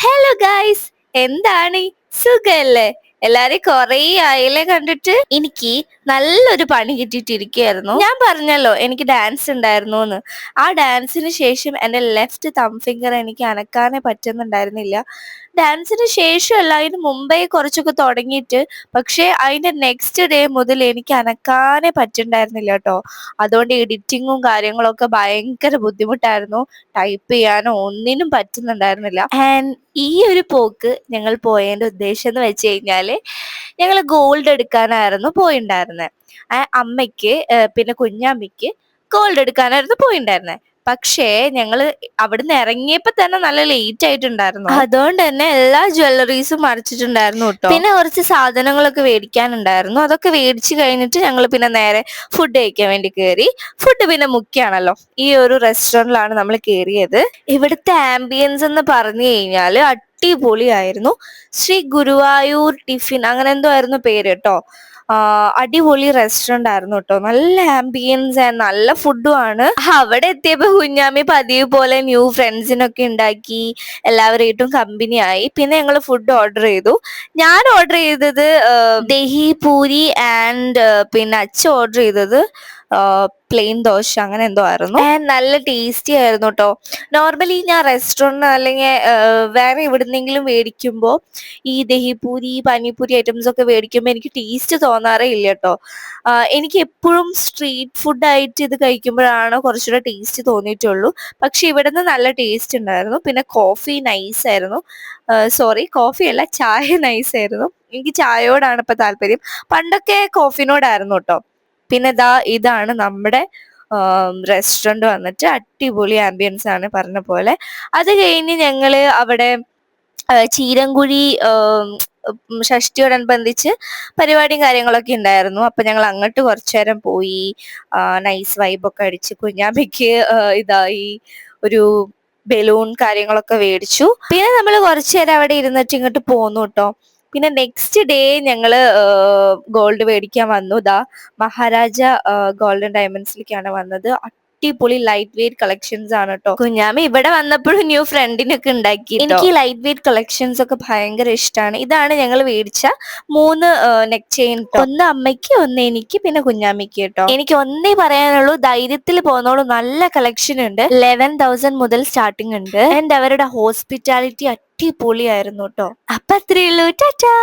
Hello guys, എന്താണ് സുഖല്ലേ? എല്ലാരെയും കൊറേ ആയില്ലേ കണ്ടിട്ട്. എനിക്ക് നല്ലൊരു പണി കിട്ടിയിട്ടിരിക്കുകയായിരുന്നു. ഞാൻ പറഞ്ഞല്ലോ എനിക്ക് ഡാൻസ് ഉണ്ടായിരുന്നു. ആ ഡാൻസിന് ശേഷം എന്റെ ലെഫ്റ്റ് തം ഫിംഗർ എനിക്ക് അനക്കാനേ പറ്റുന്നുണ്ടായിരുന്നില്ല. ഡാൻസിന് ശേഷമല്ല, അതിന് മുമ്പേ കുറച്ചൊക്കെ തുടങ്ങിയിട്ട്, പക്ഷെ അതിന്റെ നെക്സ്റ്റ് ഡേ മുതൽ എനിക്ക് അനക്കാനേ പറ്റുന്നുണ്ടായിരുന്നില്ല കേട്ടോ. അതുകൊണ്ട് എഡിറ്റിങ്ങും കാര്യങ്ങളൊക്കെ ഭയങ്കര ബുദ്ധിമുട്ടായിരുന്നു. ടൈപ്പ് ചെയ്യാനോ ഒന്നിനും പറ്റുന്നുണ്ടായിരുന്നില്ല. ആൻഡ് ഈ ഒരു പോക്ക് ഞങ്ങൾ പോയതിന്റെ ഉദ്ദേശം എന്ന് വെച്ച് കഴിഞ്ഞാല്, ഞങ്ങൾ ഗോൾഡ് എടുക്കാനായിരുന്നു പോയിണ്ടായിരുന്നത്. അമ്മയ്ക്ക് പിന്നെ കുഞ്ഞമ്മയ്ക്ക് ഗോൾഡ് എടുക്കാനായിരുന്നു പോയിണ്ടായിരുന്നത്. പക്ഷേ ഞങ്ങള് അവിടുന്ന് ഇറങ്ങിയപ്പോ തന്നെ നല്ല ലേറ്റ് ആയിട്ടുണ്ടായിരുന്നു. അതുകൊണ്ട് തന്നെ എല്ലാ ജ്വല്ലറീസും മറിച്ചിട്ടുണ്ടായിരുന്നു കേട്ടോ. പിന്നെ കുറച്ച് സാധനങ്ങളൊക്കെ മേടിക്കാനുണ്ടായിരുന്നു. അതൊക്കെ മേടിച്ചു കഴിഞ്ഞിട്ട് ഞങ്ങൾ പിന്നെ നേരെ ഫുഡ് കഴിക്കാൻ വേണ്ടി കയറി. ഫുഡ് പിന്നെ മുഖ്യാണല്ലോ. ഈ ഒരു റെസ്റ്റോറന്റിലാണ് നമ്മൾ കയറിയത്. ഇവിടുത്തെ ആംബിയൻസ് എന്ന് പറഞ്ഞു കഴിഞ്ഞാല് അടിപൊളിയായിരുന്നു. ശ്രീ ഗുരുവായൂർ ടിഫിൻ അങ്ങനെ എന്തോ ആയിരുന്നു പേര് കേട്ടോ. അടിപൊളി റെസ്റ്റോറന്റ് ആയിരുന്നു കേട്ടോ. നല്ല ആംബിയൻസ് ആൻഡ് നല്ല ഫുഡും ആണ്. അവിടെ എത്തിയപ്പോ കുഞ്ഞാമ്മി പതിവ് പോലെ ന്യൂ ഫ്രണ്ട്സിനൊക്കെ ഉണ്ടാക്കി എല്ലാവരായിട്ടും കമ്പനി ആയി. പിന്നെ ഞങ്ങൾ ഫുഡ് ഓർഡർ ചെയ്തു. ഞാൻ ഓർഡർ ചെയ്തത് ദഹി പൂരി ആൻഡ് പിന്നെ അച്ഛൻ ഓർഡർ ചെയ്തത് പ്ലെയിൻ ദോശ അങ്ങനെ എന്തോ ആയിരുന്നു. നല്ല ടേസ്റ്റി ആയിരുന്നു കേട്ടോ. നോർമലി ഞാൻ റെസ്റ്റോറൻറ്റ് അല്ലെങ്കിൽ വേറെ എവിടുന്നെങ്കിലും മേടിക്കുമ്പോൾ ഈ ദഹിപൂരി പാനിപൂരി ഐറ്റംസ് ഒക്കെ മേടിക്കുമ്പോൾ എനിക്ക് ടേസ്റ്റ് തോന്നാറേ ഇല്ല കേട്ടോ. എനിക്ക് എപ്പോഴും സ്ട്രീറ്റ് ഫുഡ് ആയിട്ട് ഇത് കഴിക്കുമ്പോഴാണ് കുറച്ചുകൂടെ ടേസ്റ്റ് തോന്നിയിട്ടുള്ളൂ. പക്ഷെ ഇവിടുന്ന് നല്ല ടേസ്റ്റ് ഉണ്ടായിരുന്നു. പിന്നെ കോഫി നൈസ് ആയിരുന്നു. സോറി, കോഫി അല്ല, ചായ നൈസ് ആയിരുന്നു. എനിക്ക് ചായയോടാണ് ഇപ്പൊ താല്പര്യം. പണ്ടൊക്കെ കോഫിനോടായിരുന്നു കേട്ടോ. പിന്നെ ഇതാണ് നമ്മുടെ റെസ്റ്റോറന്റ് വന്നിട്ട് അടിപൊളി ആംബിയൻസ് ആണ് പറഞ്ഞ പോലെ. അത് കഴിഞ്ഞ് ഞങ്ങള് അവിടെ ചീരങ്കുഴി ഷഷ്ടിയോടനുബന്ധിച്ച് പരിപാടിയും കാര്യങ്ങളൊക്കെ ഉണ്ടായിരുന്നു. അപ്പൊ ഞങ്ങൾ അങ്ങോട്ട് കുറച്ചു നേരം പോയി. നൈസ് വൈബൊക്കെ അടിച്ച് കുഞ്ഞാമ്മയ്ക്ക് ഇതായി ഒരു ബലൂൺ കാര്യങ്ങളൊക്കെ മേടിച്ചു. പിന്നെ നമ്മൾ കുറച്ചു നേരം അവിടെ ഇരുന്നിട്ട് ഇങ്ങോട്ട് പോന്നു കേട്ടോ. പിന്നെ നെക്സ്റ്റ് ഡേ ഞങ്ങള് ഗോൾഡ് മേടിക്കാൻ വന്നു. മഹാരാജ ഗോൾഡൻ ഡയമണ്ട്സിലേക്കാണ് വന്നത്. അടിപൊളി ലൈറ്റ് വെയിറ്റ് കളക്ഷൻസ് ആണ് കേട്ടോ. കുഞ്ഞാമി ഇവിടെ വന്നപ്പോഴും ന്യൂ ഫ്രണ്ടിനൊക്കെ ഉണ്ടാക്കി. എനിക്ക് ലൈറ്റ് വെയിറ്റ് കളക്ഷൻസ് ഒക്കെ ഭയങ്കര ഇഷ്ടമാണ്. ഇതാണ് ഞങ്ങൾ മേടിച്ച 3 നെക്ക് ചെയിൻ. ഒന്ന് അമ്മയ്ക്ക്, ഒന്ന് എനിക്ക്, പിന്നെ കുഞ്ഞാമിക്ക് കേട്ടോ. എനിക്ക് ഒന്നേ പറയാനുള്ളൂ, ധൈര്യത്തിൽ പോന്നോളൂ. നല്ല കളക്ഷൻ ഉണ്ട്. 11,000 മുതൽ സ്റ്റാർട്ടിംഗ് ഉണ്ട്. ആൻഡ് അവരുടെ ഹോസ്പിറ്റാലിറ്റി അടിപൊളിയായിരുന്നു കേട്ടോ. അപ്പൊ അത്രയേ ഉള്ളൂ. ടാറ്റാ.